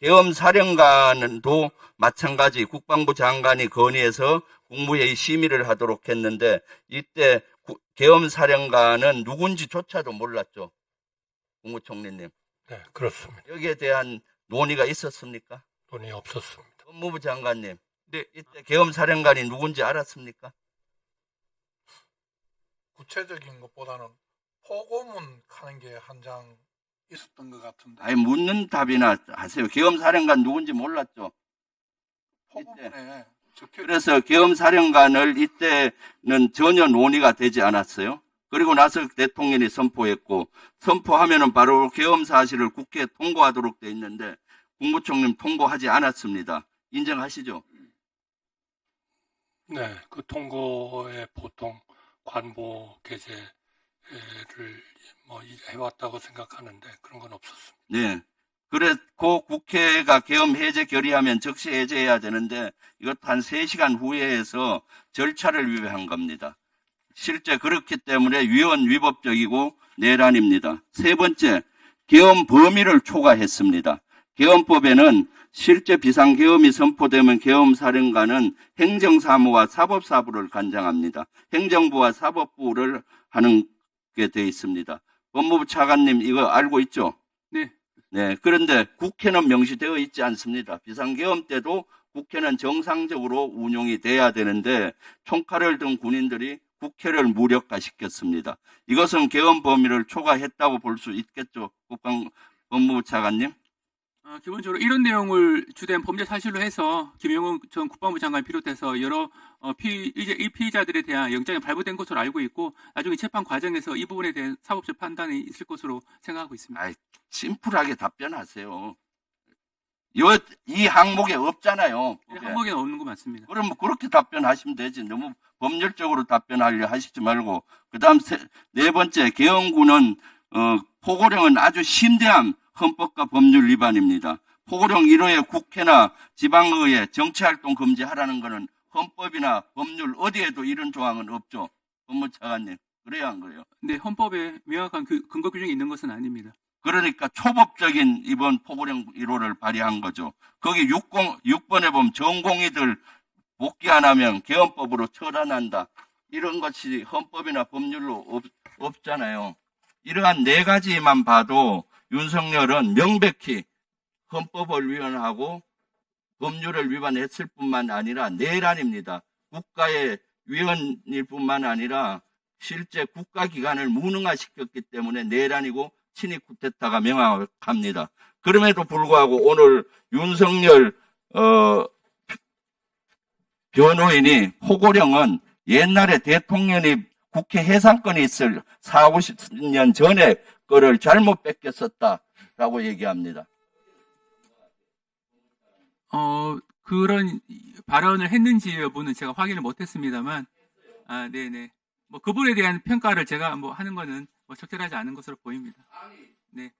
계엄사령관도 마찬가지 국방부 장관이 건의해서 국무회의 심의를 하도록 했는데 이때 계엄사령관은 누군지조차도 몰랐죠. 국무총리님. 네, 그렇습니다. 여기에 대한 논의가 있었습니까? 돈이 없었습니다. 법무부 장관님. 네, 이때 계엄사령관이 누군지 알았습니까? 구체적인 것보다는 포고문 하는 게 한 장 있었던 것 같은데. 아니, 묻는 답이나 하세요. 계엄사령관 누군지 몰랐죠. 포고문에 적혀. 그래서 계엄사령관을 이때는 전혀 논의가 되지 않았어요. 그리고 나서 대통령이 선포했고, 선포하면은 바로 계엄 사실을 국회에 통보하도록 돼 있는데 국무총리는 통보하지 않았습니다. 인정하시죠? 네, 그 통고에 보통 관보 게재를 뭐 해왔다고 생각하는데 그런 건 없었습니다. 네. 그래고 국회가 계엄 해제 결의하면 즉시 해제해야 되는데 이것도 한 3시간 후에 해서 절차를 위배한 겁니다. 실제 그렇기 때문에 위헌위법적이고 내란입니다. 세 번째, 계엄 범위를 초과했습니다. 계엄법에는 실제 비상계엄이 선포되면 계엄사령관은 행정사무와 사법사부를 관장합니다. 행정부와 사법부를 하는 게 되어 있습니다. 법무부 차관님 이거 알고 있죠? 네. 네. 그런데 국회는 명시되어 있지 않습니다. 비상계엄 때도 국회는 정상적으로 운용이 돼야 되는데 총칼을 든 군인들이 국회를 무력화시켰습니다. 이것은 계엄 범위를 초과했다고 볼 수 있겠죠, 법무부 차관님? 기본적으로 이런 내용을 주된 범죄 사실로 해서 김영훈 전 국방부 장관 비롯해서 여러 이 피의자들에 대한 영장이 발부된 것으로 알고 있고 나중에 재판 과정에서 이 부분에 대한 사법적 판단이 있을 것으로 생각하고 있습니다. 아이, 심플하게 답변하세요. 이 항목에 없잖아요. 항목에는 없는 거 맞습니다. 그럼 그렇게 답변하시면 되지. 너무 법률적으로 답변하려 하시지 말고. 그다음 네 번째, 계엄군은 포고령은 아주 심대한 헌법과 법률 위반입니다. 포고령 1호에 국회나 지방의회 정치활동 금지하라는 것은 헌법이나 법률 어디에도 이런 조항은 없죠. 법무차관님. 그래야 한 거예요. 네, 헌법에 명확한 근거 규정이 있는 것은 아닙니다. 그러니까 초법적인 이번 포고령 1호를 발의한 거죠. 거기 6번에 보면 전공의들 복귀 안 하면 계엄법으로 처단한다. 이런 것이 헌법이나 법률로 없잖아요. 이러한 네 가지만 봐도 윤석열은 명백히 헌법을 위반하고 법률을 위반했을 뿐만 아니라 내란입니다. 국가의 위헌일 뿐만 아니라 실제 국가기관을 무능화시켰기 때문에 내란이고 친위 쿠데타가 명확합니다. 그럼에도 불구하고 오늘 윤석열 변호인이 포고령은 옛날에 대통령이 국회 해산권이 있을 40-50년 전에 거를 잘못 뺏겼었다라고 얘기합니다. 그런 발언을 했는지 여부는 제가 확인을 못했습니다만, 네네. 뭐 그분에 대한 평가를 제가 뭐 하는 거는 뭐 적절하지 않은 것으로 보입니다. 네.